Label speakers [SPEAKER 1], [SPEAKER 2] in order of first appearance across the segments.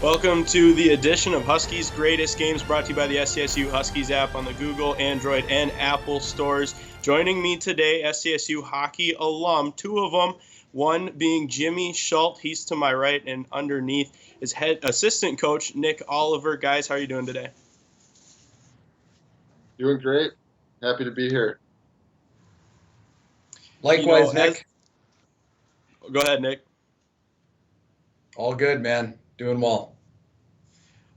[SPEAKER 1] Welcome to the edition of Huskies Greatest Games, brought to you by the SCSU Huskies app on the Google, Android, and Apple stores. Joining me today, SCSU hockey alum, two of them, one being Jimmy Schultz. He's to my right, and underneath is head assistant coach Nick Oliver. Guys, how are you doing today?
[SPEAKER 2] Doing great. Happy to be here.
[SPEAKER 3] Likewise, Nick.
[SPEAKER 1] Go ahead, Nick.
[SPEAKER 3] All good, man. Doing well.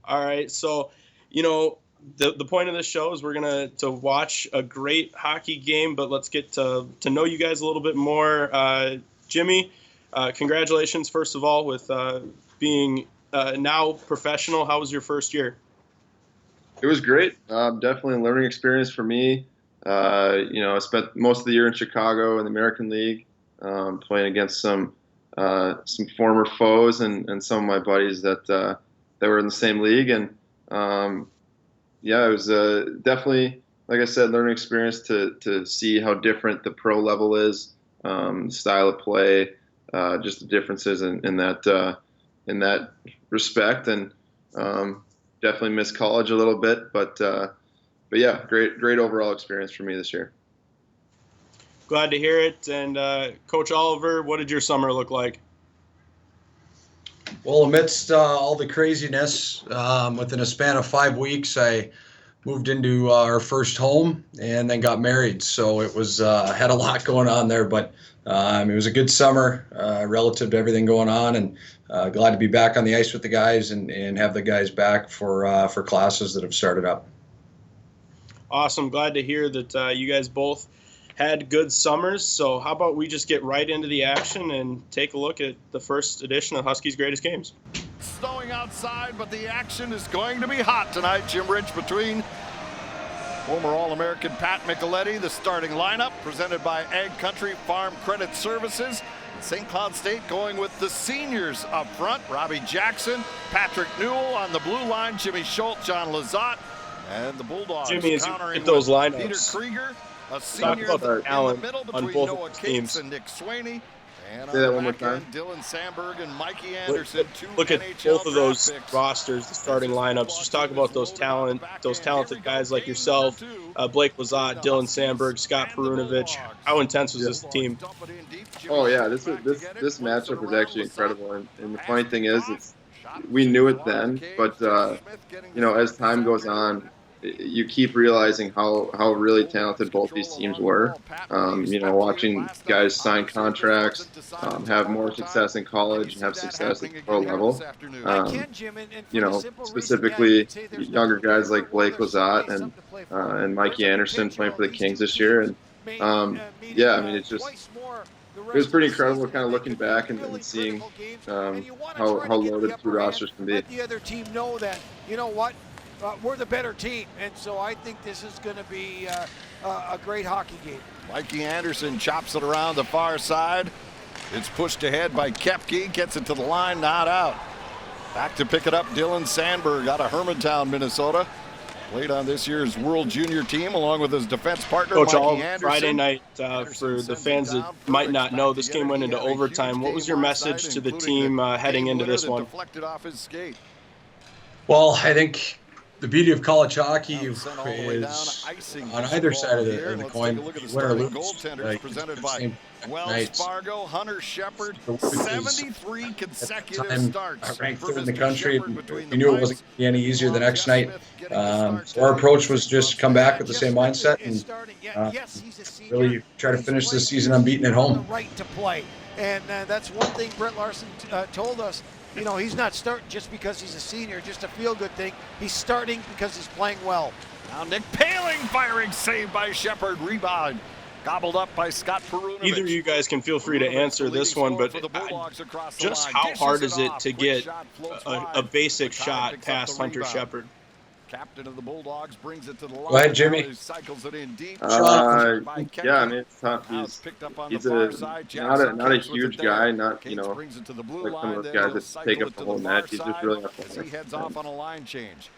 [SPEAKER 1] All right, so, the point of this show is we're going to watch a great hockey game, but let's get to know you guys a little bit more. Jimmy, congratulations, first of all, with being now professional. How was your first year?
[SPEAKER 2] It was great. Definitely a learning experience for me. I spent most of the year in Chicago in the American League, playing against some former foes and some of my buddies that were in the same league. And it was definitely, like I said, learning experience to see how different the pro level is, style of play, just the differences in that respect. And definitely missed college a little bit, but yeah, great overall experience for me this year.
[SPEAKER 1] Glad to hear it. And Coach Oliver, what did your summer look like?
[SPEAKER 3] Well, amidst all the craziness, within a span of 5 weeks, I moved into our first home and then got married. So it was had a lot going on there, but it was a good summer relative to everything going on, and glad to be back on the ice with the guys and have the guys back for classes that have started up.
[SPEAKER 1] Awesome. Glad to hear that you guys both had good summers. So how about we just get right into the action and take a look at the first edition of Huskies Greatest Games.
[SPEAKER 4] Snowing outside, but the action is going to be hot tonight. Jim Rich between former All-American Pat Micheletti, the starting lineup presented by Ag Country Farm Credit Services. St. Cloud State going with the seniors up front. Robbie Jackson, Patrick Newell on the blue line, Jimmy Schultz, John Lazat, and the Bulldogs
[SPEAKER 1] Jimmy, as you
[SPEAKER 4] countering
[SPEAKER 1] get those
[SPEAKER 4] with
[SPEAKER 1] lineups,
[SPEAKER 4] Peter Krieger, a
[SPEAKER 1] talk
[SPEAKER 4] senior
[SPEAKER 1] about the talent
[SPEAKER 4] in the middle
[SPEAKER 1] on
[SPEAKER 4] between
[SPEAKER 1] both
[SPEAKER 4] Noah
[SPEAKER 1] teams.
[SPEAKER 4] Cates and Nick Swaney. And
[SPEAKER 2] Say
[SPEAKER 4] on
[SPEAKER 2] that
[SPEAKER 4] the
[SPEAKER 2] one more
[SPEAKER 4] back
[SPEAKER 2] time.
[SPEAKER 4] end, Dylan Sandberg and Mikey Anderson.
[SPEAKER 1] Look at
[SPEAKER 4] NHL
[SPEAKER 1] both of those
[SPEAKER 4] draft picks.
[SPEAKER 1] rosters, the starting lineups. Just talk about those talented guys like yourself, Blake Lazat, Dylan Sandberg, Scott Perunovich. How intense was this team?
[SPEAKER 2] Oh yeah, this matchup was actually incredible. And the funny thing is, we knew it then, but as time goes on, you keep realizing how really talented both these teams were. Watching guys sign contracts, have more success in college and have success at the pro level. Specifically younger guys like Blake Lazat and Mikey Anderson playing for the Kings this year. And it was pretty incredible kind of looking back and seeing how loaded two rosters can be.
[SPEAKER 5] Let the other team know that, we're the better team, and so I think this is going to be a great hockey game. Mikey Anderson chops it around the far side. It's pushed ahead by Koepke, gets it to the line, not out. Back to pick it up, Dylan Sandberg out of Hermantown, Minnesota. Played on this year's World Junior team along with his defense partner,
[SPEAKER 1] Coach,
[SPEAKER 5] Mikey Anderson.
[SPEAKER 1] Friday night, for the fans that might not know, this game went into overtime. What was your message to the team heading into this one?
[SPEAKER 3] Well, I think the beauty of college hockey is on either side of the coin, win or lose.
[SPEAKER 4] Wells Fargo, Hunter Shepard, 73 consecutive starts.
[SPEAKER 3] Ranked third in the country. We knew it wasn't going to be any easier the next night. So our approach was just come back with the same mindset and really try to finish this season unbeaten at home.
[SPEAKER 5] Right to play, and that's one thing Brett Larson told us. He's not starting just because he's a senior, just a feel-good thing. He's starting because he's playing well.
[SPEAKER 4] Now Nick Paling firing, saved by Shepard, rebound. Gobbled up by Scott Perunovich.
[SPEAKER 1] Either of you guys can feel free to answer this one, but just how hard is it to get a basic shot past Hunter Shepard?
[SPEAKER 4] Captain of the Bulldogs brings it to the line.
[SPEAKER 3] Go ahead, Jimmy.
[SPEAKER 4] Cycles it in deep.
[SPEAKER 2] It's tough. He's not a huge guy, not like some of those guys that take up the whole net. He's just really athletic.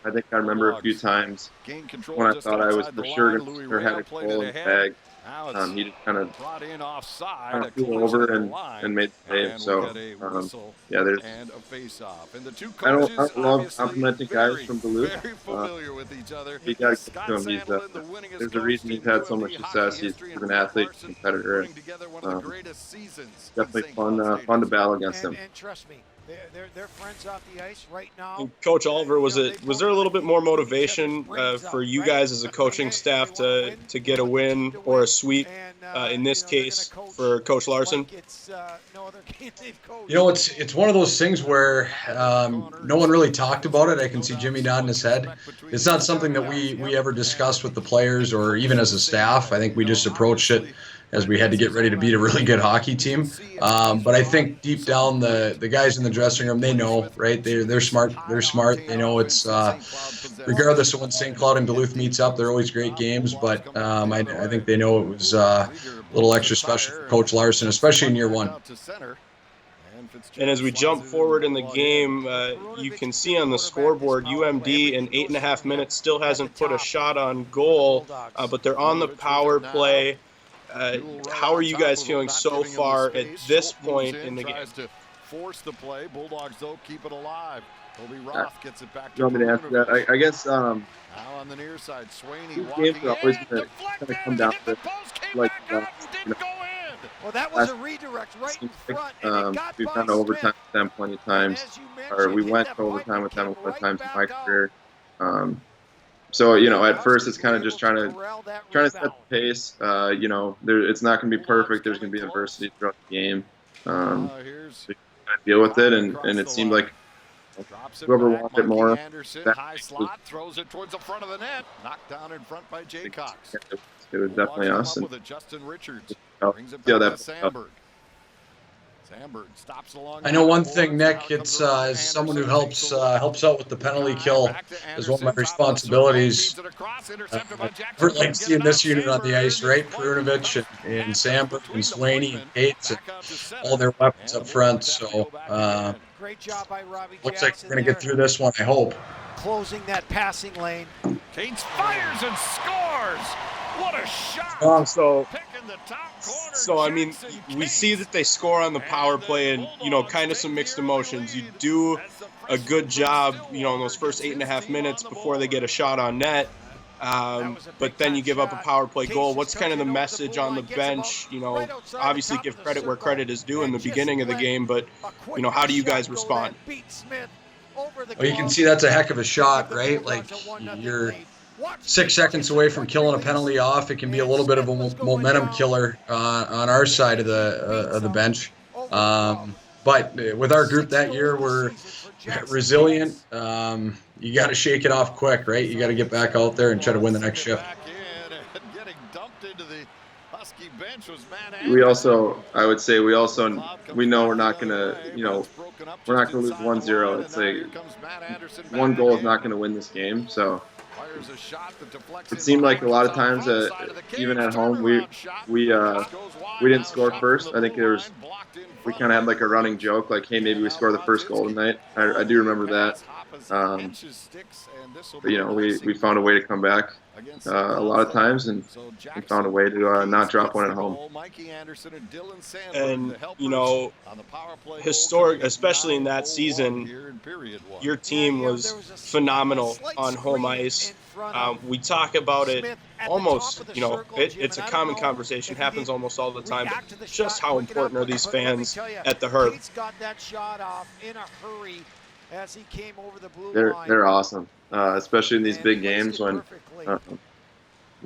[SPEAKER 2] I think I remember a few times when I thought I was for sure had a goal in the bag. he just kind of
[SPEAKER 4] brought in offside,
[SPEAKER 2] flew over and made the save. So yeah, there's.
[SPEAKER 4] And a face-off. And the two
[SPEAKER 2] I
[SPEAKER 4] coaches
[SPEAKER 2] don't love complimenting guys from Duluth.
[SPEAKER 4] very familiar with each other.
[SPEAKER 2] You got to
[SPEAKER 4] Scott
[SPEAKER 2] give him.
[SPEAKER 4] Sandlin, the winningest
[SPEAKER 2] There's a reason he's had so much success. He's an athlete, competitor, and definitely fun to battle against him.
[SPEAKER 5] And trust me, they're friends off the ice right now.
[SPEAKER 1] Coach Oliver, was there a little bit more motivation for you guys as a coaching staff to get a win or a sweep? In this case, for Coach Larson?
[SPEAKER 3] You know, it's one of those things where no one really talked about it. I can see Jimmy nodding his head. It's not something that we ever discussed with the players or even as a staff. I think we just approached it as we had to get ready to beat a really good hockey team. But I think deep down, the guys in the dressing room, they know, right? They're smart. They're smart. They know it's regardless of when St. Cloud and Duluth meets up, they're always great games. But I think they know it was a little extra special for Coach Larson, especially in year one.
[SPEAKER 1] And as we jump forward in the game, you can see on the scoreboard, UMD in 8.5 minutes still hasn't put a shot on goal, but they're on the power play. How are you guys feeling so far at this point in the game?
[SPEAKER 4] Force the play. Bulldogs, though, keep it alive. Toby Roth gets it back to
[SPEAKER 2] you want me to answer that? I guess
[SPEAKER 4] now on the near side, Swaney
[SPEAKER 2] games are always going to come down to like
[SPEAKER 5] well, that was a redirect right in front.
[SPEAKER 2] We've gone to overtime with them plenty of times, or we went to overtime with them a couple of times in my career. So at first it's kind of just trying to set the pace. It's not going to be perfect. There's going to be adversity throughout the game. So you deal with it, and it seemed like whoever wanted it more.
[SPEAKER 4] High slot throws it towards the front of the net. Knocked down in front by Jay Cox.
[SPEAKER 2] It was definitely us. And
[SPEAKER 4] Justin Richards brings it
[SPEAKER 2] see how
[SPEAKER 4] back
[SPEAKER 2] that
[SPEAKER 4] to Sandberg. Sandberg stops along.
[SPEAKER 3] I know one thing, Nick. It's as someone who helps out with the penalty kill is one of my responsibilities. We're like seeing this unit on the ice, right? Perunovic and Sandberg and Swaney and Cates and all their weapons up front. So
[SPEAKER 5] great job by Robbie
[SPEAKER 3] looks like
[SPEAKER 5] Jackson
[SPEAKER 3] we're gonna get through this one, I hope.
[SPEAKER 5] Closing that passing lane.
[SPEAKER 4] Cates fires and scores. What a shot!
[SPEAKER 1] So I mean, we see that they score on the power play, and kind of some mixed emotions. You do a good job, in those first 8.5 minutes before they get a shot on net, but then you give up a power play goal. What's kind of the message on the bench? Obviously give credit where credit is due in the beginning of the game, but how do you guys respond?
[SPEAKER 3] Well, you can see that's a heck of a shot, right? Like you're 6 seconds away from killing a penalty off. It can be a little bit of a momentum killer on our side of the bench. But with our group that year, we're resilient. You got to shake it off quick, right? You got to get back out there and try to win the next shift.
[SPEAKER 2] I would say we know we're not going to, we're not going to lose 1-0. It's like one goal is not going to win this game. So it seemed like a lot of times that even at home we didn't score first. I think we kind of had like a running joke, like, hey, maybe we score the first goal tonight. I do remember that. But we found a way to come back a lot of times, and we found a way to not drop one at home.
[SPEAKER 1] And historic, especially in that season, your team was phenomenal on home ice. We talk about it almost, it's a common conversation, happens almost all the time, but just how important are these fans at the Herb?
[SPEAKER 5] He's got that shot off in a hurry as he came over the blue line.
[SPEAKER 2] They're awesome, especially in these big games when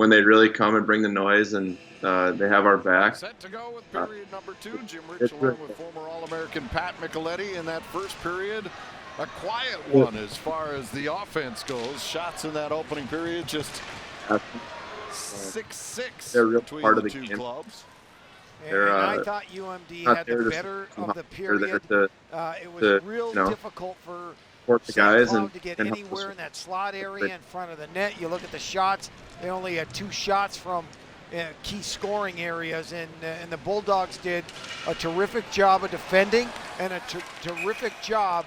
[SPEAKER 2] they really come and bring the noise and they have our back.
[SPEAKER 4] Set to go with period number 2. Jim Rich along with former All-American Pat Micheletti in that first period. A quiet one as far as the offense goes. Shots in that opening period, just 6-6
[SPEAKER 2] they're a real
[SPEAKER 4] between
[SPEAKER 2] part
[SPEAKER 4] the
[SPEAKER 2] of the
[SPEAKER 4] two
[SPEAKER 2] game.
[SPEAKER 4] clubs.
[SPEAKER 5] And I thought UMD had the better of the period. It was real difficult for
[SPEAKER 2] the guys
[SPEAKER 5] to get anywhere in that slot area in front of the net. You look at the shots; they only had 2 shots from key scoring areas, and the Bulldogs did a terrific job of defending and a terrific job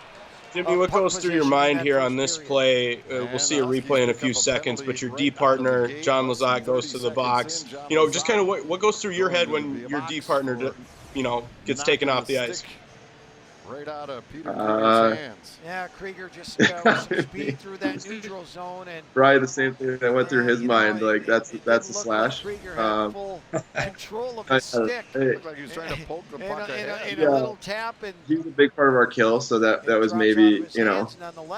[SPEAKER 1] Jimmy, what goes through your mind here on this play? We'll see a replay in a few seconds, but your D partner, John Lazat, goes to the box. Just kind of what goes through your head when your D partner, gets taken off the ice?
[SPEAKER 4] Right out of Peter Krieger's hands.
[SPEAKER 5] Yeah, Krieger just got some speed through that neutral zone, and
[SPEAKER 2] probably the same thing that went through his mind. Like that's a slash.
[SPEAKER 5] Like Krieger had full control of the stick.
[SPEAKER 4] Looked like he was trying to poke the puck
[SPEAKER 5] in a little tap, and
[SPEAKER 2] he was a big part of our kill. So that was maybe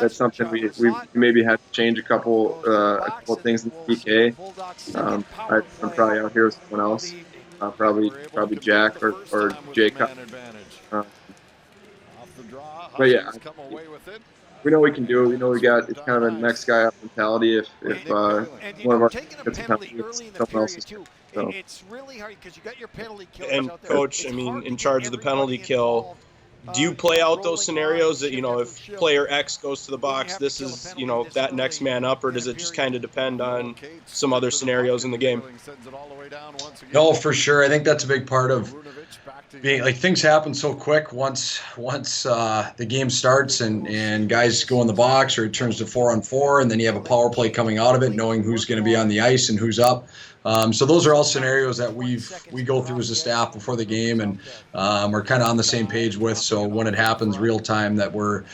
[SPEAKER 2] that's something we maybe had to change a couple things in the PK. I'm probably out here with someone else. Probably Jack or Jacob. But yeah, we know we can do it. We know it's kind of a next guy up mentality. If one of our
[SPEAKER 5] taking a penalty early in the period too, it's really hard because you got your penalty killers
[SPEAKER 1] and
[SPEAKER 5] out there.
[SPEAKER 1] Coach, in charge of the penalty kill, do you play out those scenarios that if player X goes to the box, this is that next man up, or does it just kind of depend on some other scenarios in the game?
[SPEAKER 3] No, for sure. I think that's a big part of being like things happen so quick once the game starts and guys go in the box or it turns to 4-on-4, and then you have a power play coming out of it, knowing who's going to be on the ice and who's up. So those are all scenarios that we go through as a staff before the game, and we're kind of on the same page with. So when it happens real time, that we're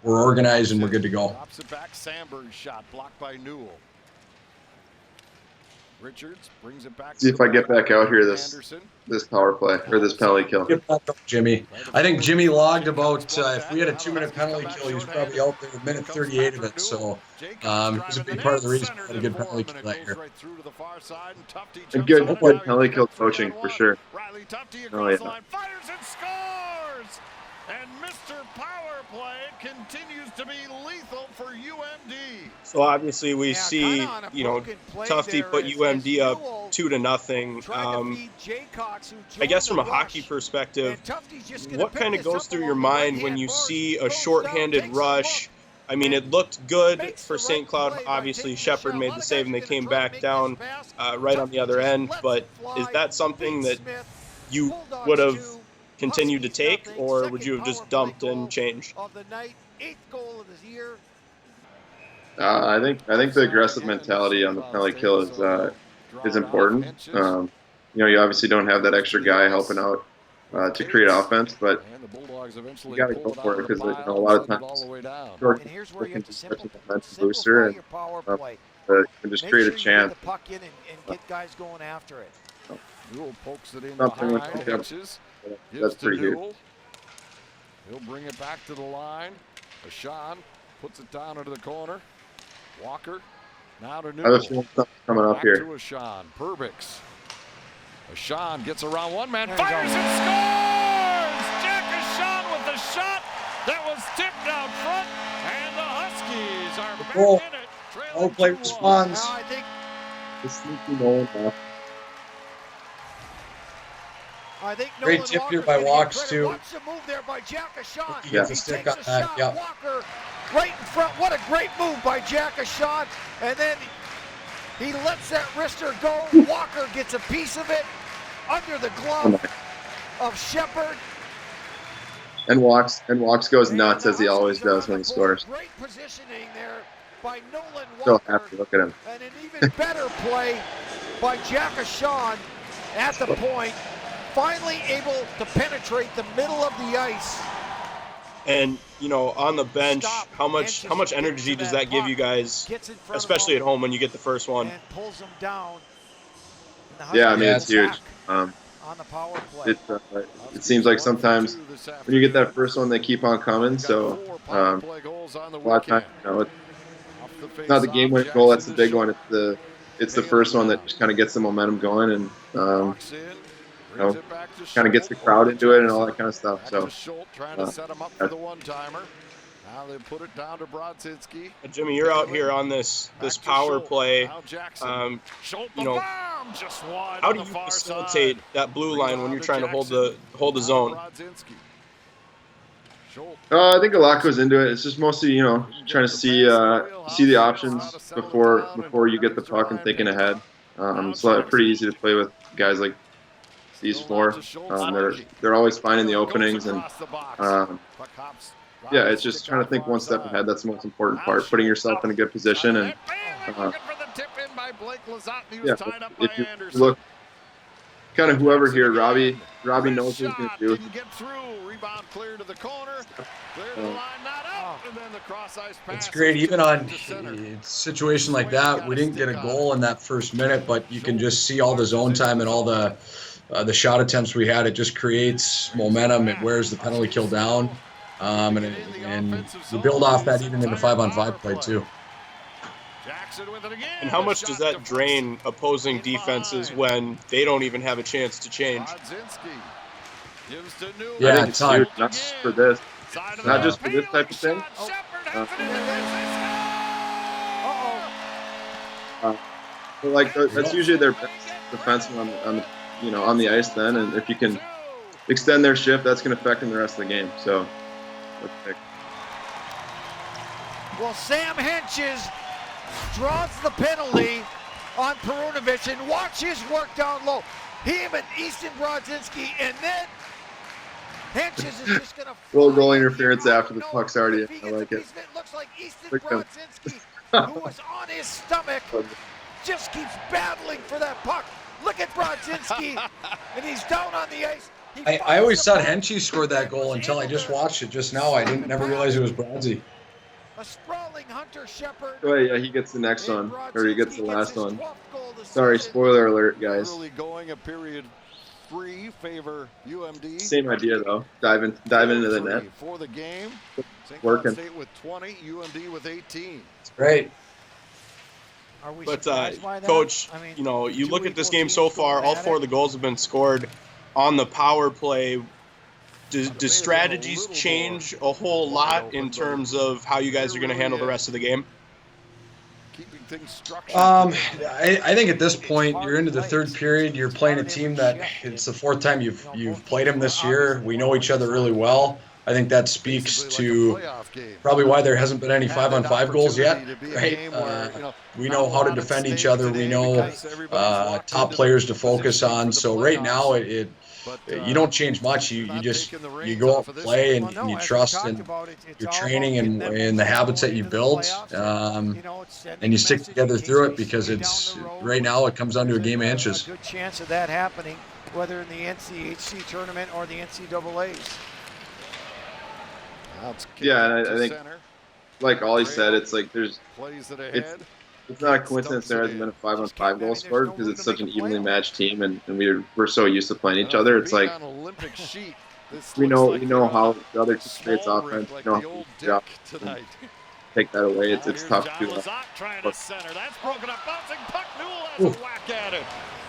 [SPEAKER 3] organized and we're good to go.
[SPEAKER 4] Drops it back. Sandberg's shot blocked by Newell. Richards brings it back.
[SPEAKER 2] See if I get back out here this power play or this penalty kill.
[SPEAKER 3] Jimmy, I think Jimmy logged about if we had a 2-minute penalty kill, he was probably out there a minute 38 of it. So he's a big part of the reason we had a good penalty kill that year.
[SPEAKER 2] And good penalty kill coaching for sure. Oh yeah.
[SPEAKER 4] Fires and scores. And Mr. Power Play continues to be lethal for UMD.
[SPEAKER 1] So obviously we see, Tufty put UMD up 2-0. I guess from a hockey perspective, what kind of goes through your mind when you see a shorthanded rush? I mean, it looked good for St. Cloud. Obviously, Shepard made the save and they came back down right on the other end. But is that something that you would have continued to take, or would you have just dumped and changed?
[SPEAKER 2] I think the aggressive mentality on the penalty kill is important. You obviously don't have that extra guy helping out to create offense, but you got to go for it because a lot of times short can be such a momentum booster and can just create a chance.
[SPEAKER 5] Get guys going after it.
[SPEAKER 4] Newell pokes it in
[SPEAKER 2] Something
[SPEAKER 4] behind inches.
[SPEAKER 2] That's pretty good.
[SPEAKER 4] He'll bring it back to the line. Ashan puts it down into the corner. Walker now to Newell.
[SPEAKER 2] I have a feeling something's coming up here.
[SPEAKER 4] Back to Ashan. Perbix. Ashan gets around one man, fires and scores! Jack Ashan with the shot that was tipped out front, and the Huskies are back in it.
[SPEAKER 3] Power play responds.
[SPEAKER 5] I think
[SPEAKER 2] The sneaky Nolan off.
[SPEAKER 3] Great tip here by Walks, too.
[SPEAKER 5] Watch the move there by Jack Ashan.
[SPEAKER 3] He gets a stick on that, yeah.
[SPEAKER 5] Walker right in front. What a great move by Jack Ashan. And then he lets that wrister go. Walker gets a piece of it under the glove of Shepard.
[SPEAKER 2] And Walks goes nuts as he always does when he scores.
[SPEAKER 5] Great positioning there by Nolan
[SPEAKER 2] So
[SPEAKER 5] Walker.
[SPEAKER 2] happy, look at him.
[SPEAKER 5] And an even better play by Jack Ashan at the point. Finally able to penetrate the middle of the ice.
[SPEAKER 1] And on the bench, how much energy does that give you guys, especially at home when you get the first one?
[SPEAKER 5] And pulls them down.
[SPEAKER 2] Yeah, I mean it's huge.
[SPEAKER 5] On the power play.
[SPEAKER 2] It seems like sometimes when you get that first one, they keep on coming. So a lot of times, it's not the game-winning goal. That's the big one. It's the first one that just kind of gets the momentum going and kind of gets the crowd into it and all that kind of stuff. So
[SPEAKER 4] trying to set him up for the one-timer. Now they put it down to Brodzinski.
[SPEAKER 1] Jimmy, you're out here on this power play. How do you facilitate that blue line when you're trying to hold the zone?
[SPEAKER 2] I think a lot goes into it. It's just mostly trying to see the options before you get the puck and thinking ahead. It's pretty easy to play with guys like these four. They're always finding the openings and yeah, it's just trying to think one step ahead. That's the most important part, putting yourself in a good position. And yeah, if you look, kind of whoever here, Robbie knows what he's going to do.
[SPEAKER 4] Didn't get through. Rebound clear to the corner. Clear to the line, not out. And then the cross ice pass.
[SPEAKER 3] It's great. Even on a situation like that, we didn't get a goal in that first minute, but you can just see all the zone time and all the shot attempts we had. It just creates momentum. It wears the penalty kill down, and you build off that even in the 5-on-5 play too.
[SPEAKER 1] And how much does that drain opposing defenses when they don't even have a chance to change?
[SPEAKER 3] Yeah,
[SPEAKER 2] I think it's huge, not just for this, not just for this type of thing. But like that's usually their best defenseman on the ice then, and if you can extend their shift, that's going to affect them the rest of the game. So,
[SPEAKER 5] well, Sam Henches draws the penalty on Perunovic, and watch his work down low. Him and Easton Brodzinski, and then Henches is just going to
[SPEAKER 2] little goal interference after the puck's already in. I like it.
[SPEAKER 5] It looks like Easton Brodzinski, who was on his stomach, just keeps battling for that puck. Look at Brodzinski, and he's down on the ice.
[SPEAKER 3] I always thought Henchey scored that goal until I just watched it just now. I never realized it was Brodsky.
[SPEAKER 5] A sprawling Hunter Shepard.
[SPEAKER 2] Oh yeah, he gets the next one, or he gets the last one. Sorry, spoiler alert, guys.
[SPEAKER 4] Early going a period 3 favor UMD.
[SPEAKER 2] Same idea though. Dive into the net.
[SPEAKER 4] For the game,
[SPEAKER 2] Working.
[SPEAKER 4] State with 20, UMD with 18.
[SPEAKER 3] It's great.
[SPEAKER 1] But Coach, you look at this game so far. All 4 of the goals have been scored on the power play. Do strategies change a whole lot in terms of how you guys are going to handle the rest of the game?
[SPEAKER 3] I think at this point you're into the third period. You're playing a team that it's the 4th time you've played them this year. We know each other really well. I think that speaks to probably why there hasn't been any 5-on-5 goals yet, right? We know how to defend each other. We know top players to focus on. So right now, you don't change much. You go out and play, and you trust in your training and the habits that you build, and you stick together through it, because it's right now it comes down to a game of inches.
[SPEAKER 5] Good chance of that happening, whether in the NCHC tournament or the NCAA's.
[SPEAKER 2] Yeah, and I think, like Ollie said, it's like it's not a coincidence there hasn't been a 5-on-5 goal scored, because it's such an evenly matched team, and we're so used to playing each other. It's like we know how the other team creates offense. We know how to job take that away. It's tough to do that.
[SPEAKER 4] That's broken up, bouncing puck. Newell has a whack at it,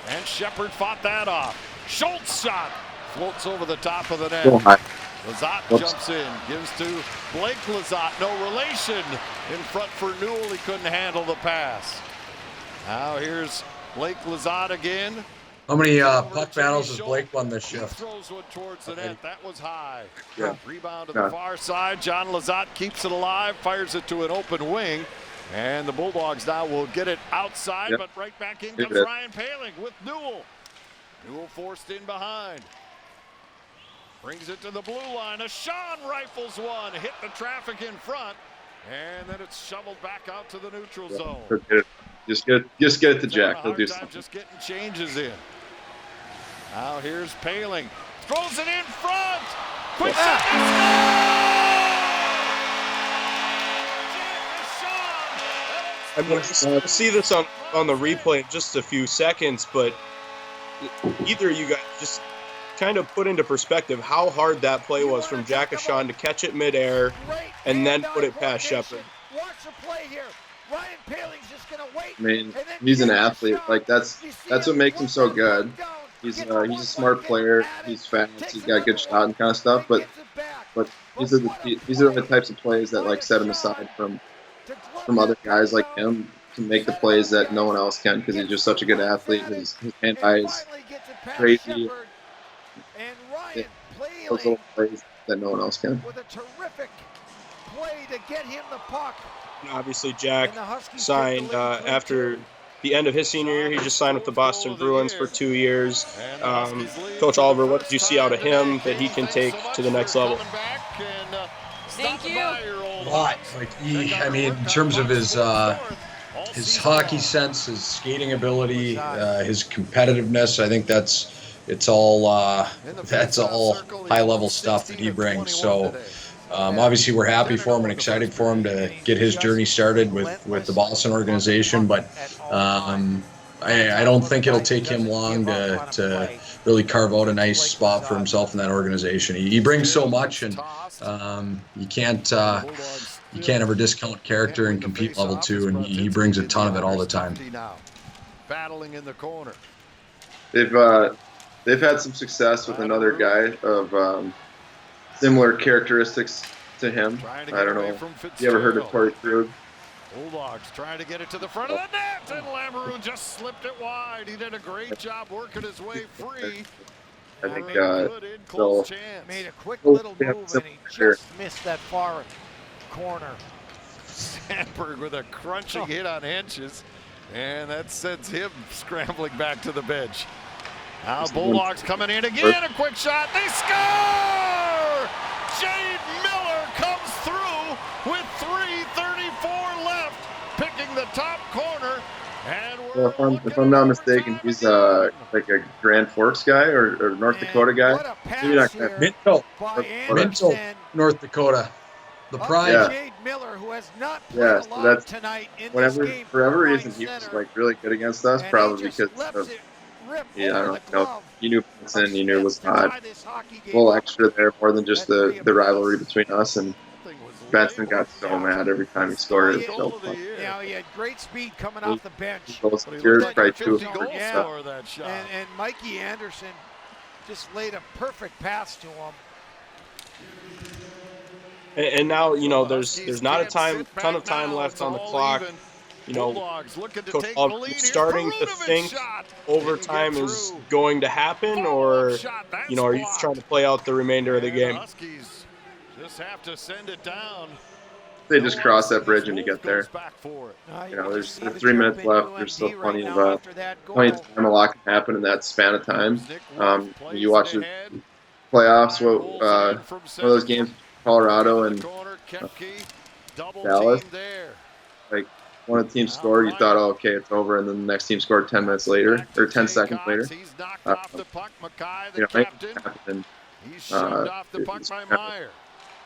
[SPEAKER 4] and Shepard fought that off. Schultz shot floats over the top of the net. Lizotte jumps in, gives to Blake Lizotte. No relation in front for Newell. He couldn't handle the pass. Now here's Blake Lizotte again.
[SPEAKER 3] How many puck battles has Blake won this shift?
[SPEAKER 4] Throws one towards the net. That was high.
[SPEAKER 2] Yeah.
[SPEAKER 4] Rebound to the far side. John Lizotte keeps it alive, fires it to an open wing. And the Bulldogs now will get it outside, but right back in comes Ryan Paling with Newell. Newell forced in behind. Brings it to the blue line. Sean rifles one, hit the traffic in front, and then it's shoveled back out to the neutral zone.
[SPEAKER 2] Just get it to Jack. He'll do something.
[SPEAKER 4] Just getting changes in. Now here's Paling. Throws it in front. Quick shot.
[SPEAKER 1] I'm going to see this on the replay in just a few seconds, but either of you guys just kind of put into perspective how hard that play was from Jack Ashawn to catch it midair and then put it past Shepard.
[SPEAKER 5] Watch the play here. Ryan Paling's just going to wait.
[SPEAKER 2] I mean, he's an athlete. Like that's what makes him so good. He's a smart player. He's fast. He's got good shot and kind of stuff. But these are the types of plays that like set him aside from other guys like him to make the plays that no one else can, because he's just such a good athlete. His hand-eye is crazy. Those little plays that no one else can.
[SPEAKER 5] With a terrific play to get him the puck.
[SPEAKER 1] Obviously, Jack signed after the end of his senior year. He just signed with the Boston Bruins for 2 years. Coach Oliver, what did you see out of him that he can take to the next level?
[SPEAKER 6] Thank you.
[SPEAKER 4] by your old
[SPEAKER 3] Lot. Like I mean, in terms of his hockey sense, his skating ability, his competitiveness, I think that's all high level stuff that he brings. So obviously we're happy for him and excited for him to get his journey started with the Boston organization, but I don't think it'll take him long to really carve out a nice spot for himself in that organization. He brings so much, and you can't ever discount character and compete level 2, and he brings a ton of it all the time.
[SPEAKER 4] Battling in the corner.
[SPEAKER 2] They've had some success with another guy of similar characteristics to him. I don't know. You ever heard of Torrey Krug?
[SPEAKER 4] Bulldogs trying to get it to the front of the net, and Lamoureux just slipped it wide. He did a great job working his way free.
[SPEAKER 2] I think
[SPEAKER 5] made a quick little move, and he just missed that far corner.
[SPEAKER 4] Sandberg with a crunching hit on Henches, and that sends him scrambling back to the bench. Now Bulldogs coming in again, a quick shot, they score! Jade Miller comes through with 3:34 left, picking the top corner. And
[SPEAKER 2] if I'm not mistaken, he's like a Grand Forks guy or North Dakota guy.
[SPEAKER 5] Maybe not
[SPEAKER 3] Minto, North Dakota. The pride.
[SPEAKER 5] Jade Miller, who has not played a lot tonight in this game.
[SPEAKER 2] For whatever reason, he was like really good against us, probably because of I don't know. You knew Vincent, you knew it was not a little extra there, more than just the rivalry between us. And Benson got so mad every time he scored. It was so fun.
[SPEAKER 5] Yeah, he had great speed coming off the bench.
[SPEAKER 2] Probably 2
[SPEAKER 5] and Mikey Anderson just laid a perfect pass to him.
[SPEAKER 1] And now, there's not a ton of time left on the clock. Coach Hall starting to think overtime is going to happen, or, are you trying to play out the remainder of the game?
[SPEAKER 4] Huskies just have to send it down.
[SPEAKER 2] They just cross that bridge when you get there. There's 3 minutes left. There's still plenty of time. A lot can happen in that span of time. You watch the playoffs. One of those games, Colorado and Dallas. Like one of the teams scored, you thought, oh, okay, it's over, and then the next team scored 10 minutes later or 10 seconds later.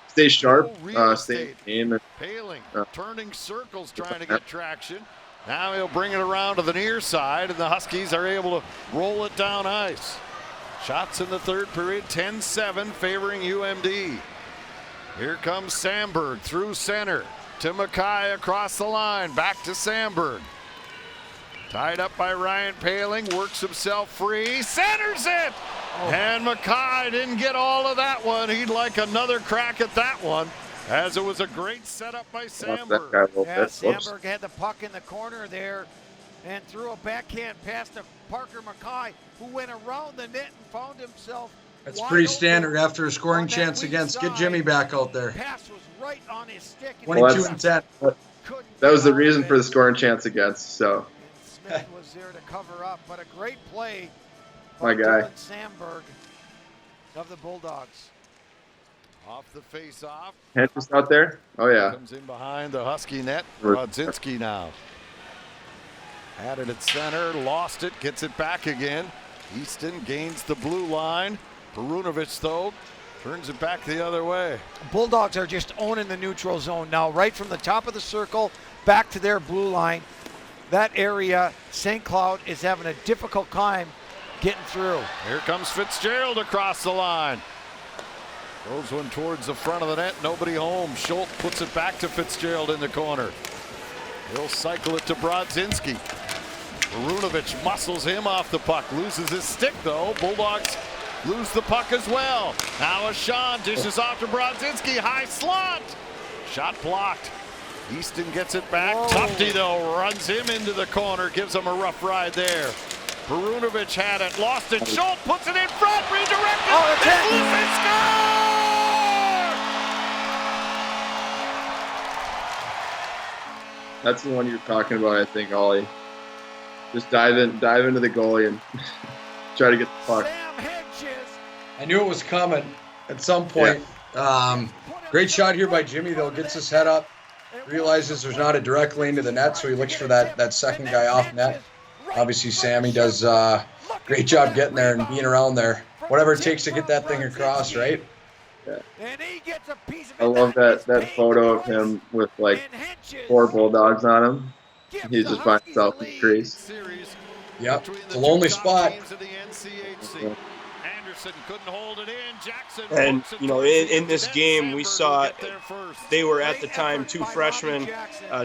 [SPEAKER 2] Stay sharp, stay in the game.
[SPEAKER 4] Paling turning circles, trying to get traction. Now he'll bring it around to the near side, and the Huskies are able to roll it down ice. Shots in the third period, 10-7, favoring UMD. Here comes Sandberg through center to Mackay across the line, back to Sandberg. Tied up by Ryan Paling, works himself free, centers it! And Mackay didn't get all of that one. He'd like another crack at that one, as it was a great setup by Sandberg.
[SPEAKER 5] Yeah, Sandberg had the puck in the corner there and threw a backhand pass to Parker Mackay, who went around the net and found himself.
[SPEAKER 3] That's pretty standard after a scoring chance against. Get Jimmy back out there.
[SPEAKER 5] Pass was right on his stick.
[SPEAKER 3] 22 and 10.
[SPEAKER 2] That was the reason for the scoring chance against. So
[SPEAKER 5] Smith was there to cover up, but a great play.
[SPEAKER 2] My guy.
[SPEAKER 5] Dylan Sandberg of the Bulldogs.
[SPEAKER 4] Off the face-off.
[SPEAKER 2] Henches out there. Oh yeah.
[SPEAKER 4] Comes in behind the Husky net. Brodzinski now. Had it at center, lost it, gets it back again. Easton gains the blue line. Perunovic, though, turns it back the other way.
[SPEAKER 5] Bulldogs are just owning the neutral zone now, right from the top of the circle back to their blue line. That area, St. Cloud is having a difficult time getting through.
[SPEAKER 4] Here comes Fitzgerald across the line. Throws one towards the front of the net, nobody home. Schultz puts it back to Fitzgerald in the corner. He'll cycle it to Brodzinski. Perunovic muscles him off the puck, loses his stick though. Bulldogs lose the puck as well. Now Ashan dishes off to Brodzinski, high slot. Shot blocked. Easton gets it back. Tufte though runs him into the corner, gives him a rough ride there. Perunovic had it, lost it. Schultz puts it in front, redirected. It's loose and score!
[SPEAKER 2] That's the one you're talking about, I think, Ollie. Just dive into the goalie and try to get the puck.
[SPEAKER 5] Sam Hedges.
[SPEAKER 3] I knew it was coming at some point. Great shot here by Jimmy, though. Gets his head up, realizes there's not a direct lane to the net, so he looks for that second guy off net. Obviously, Sammy does a great job getting there and being around there. Whatever it takes to get that thing across, right?
[SPEAKER 2] Yeah. I love that photo of him with like 4 bulldogs on him. He's just by himself in the crease.
[SPEAKER 3] Yep, it's a lonely spot.
[SPEAKER 1] And, you know, in this game, we saw they were at the time 2 freshmen,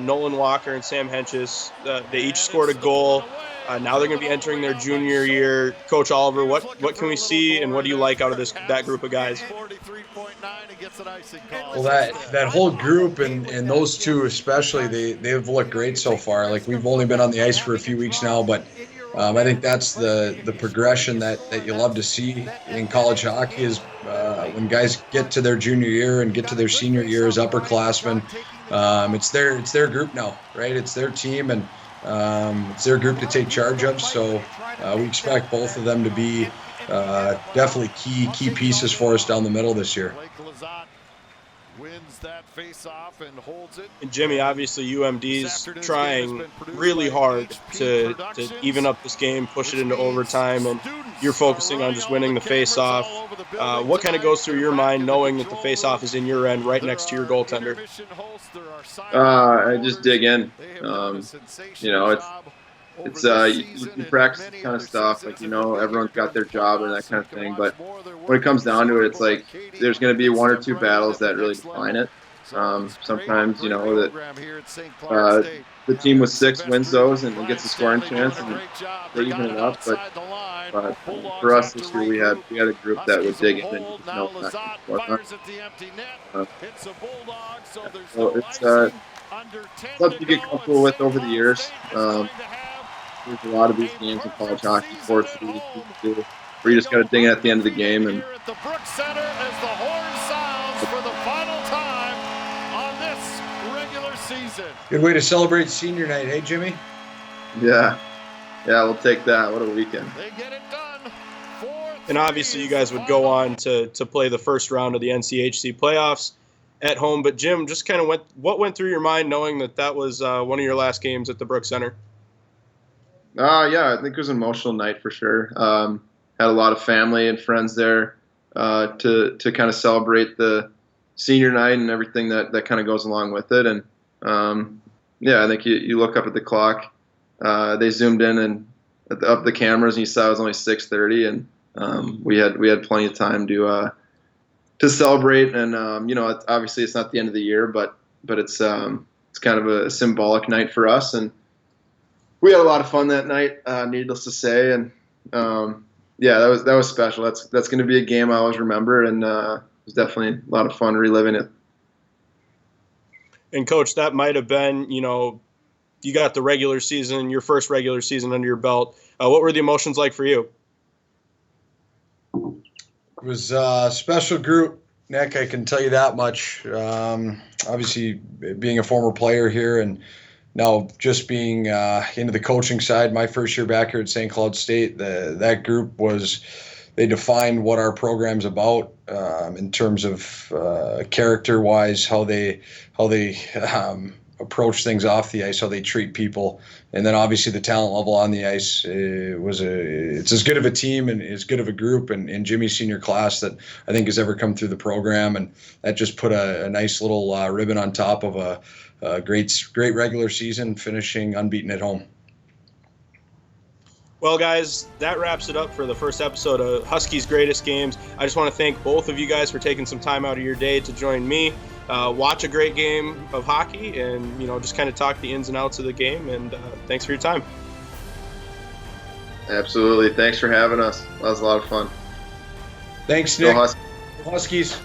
[SPEAKER 1] Nolan Walker and Sam Henches. They each scored a goal. Now they're going to be entering their junior year. Coach Oliver, what can we see and what do you like out of that group of guys?
[SPEAKER 3] Well, that whole group and those two especially, they've looked great so far. Like, we've only been on the ice for a few weeks now, but I think that's the progression that you love to see in college hockey is when guys get to their junior year and get to their senior year as upperclassmen. It's their group now, right? It's their team, and it's their group to take charge of. So we expect both of them to be definitely key pieces for us down the middle this year.
[SPEAKER 4] Wins that face-off and holds it.
[SPEAKER 1] And Jimmy, obviously UMD's trying really hard to even up this game, push it into overtime, and you're focusing on just winning the face-off. What kind of goes through your mind knowing that the face-off is in your end right next to your goaltender?
[SPEAKER 2] I just dig in. You know, it's you practice this kind of stuff, like, you know, everyone's got their job and that kind of thing, but when it comes down to it, it's like there's going to be 1 or 2 battles that really define it. Sometimes, you know, that the team with 6 wins those and gets a scoring chance and they even it up, but for us this year we had a group that would dig in and just know that. So it's something to get comfortable with over the years. There's a lot of these games in college hockey sports where you just got to ding it at the end of the game. And
[SPEAKER 4] at the Brooks Center as the horn sounds for the final time on this regular season.
[SPEAKER 3] Good way to celebrate senior night, hey Jimmy?
[SPEAKER 2] Yeah, we'll take that. What a weekend.
[SPEAKER 4] They get it done.
[SPEAKER 1] And obviously you guys would go on to play the first round of the NCHC playoffs at home. But Jim, just kind of what went through your mind knowing that was one of your last games at the Brooks Center?
[SPEAKER 2] Yeah, I think it was an emotional night for sure. Had a lot of family and friends there to kind of celebrate the senior night and everything that kind of goes along with it. And I think you look up at the clock. They zoomed in and up the cameras, and you saw it was only 6:30, and we had plenty of time to celebrate. And you know, obviously it's not the end of the year, but it's kind of a symbolic night for us, and we had a lot of fun that night, needless to say, and that was special. That's going to be a game I always remember, and it was definitely a lot of fun reliving it.
[SPEAKER 1] And Coach, that might have been, you know, you got the regular season, your first regular season under your belt. What were the emotions like for you?
[SPEAKER 3] It was a special group, Nick, I can tell you that much. Obviously, being a former player here and now just being into the coaching side, my first year back here at St. Cloud State, that group they defined what our program's about in terms of character-wise, how they approach things off the ice, how they treat people, and then obviously the talent level on the ice. It's as good of a team and as good of a group in Jimmy's senior class that I think has ever come through the program, and that just put a nice little ribbon on top of a great regular season, finishing unbeaten at home.
[SPEAKER 1] Well, guys, that wraps it up for the first episode of Huskies' Greatest Games. I just want to thank both of you guys for taking some time out of your day to join me, watch a great game of hockey, and just kind of talk the ins and outs of the game. And thanks for your time.
[SPEAKER 2] Absolutely. Thanks for having us. That was a lot of fun.
[SPEAKER 3] Thanks, Nick.
[SPEAKER 2] Go
[SPEAKER 3] Huskies.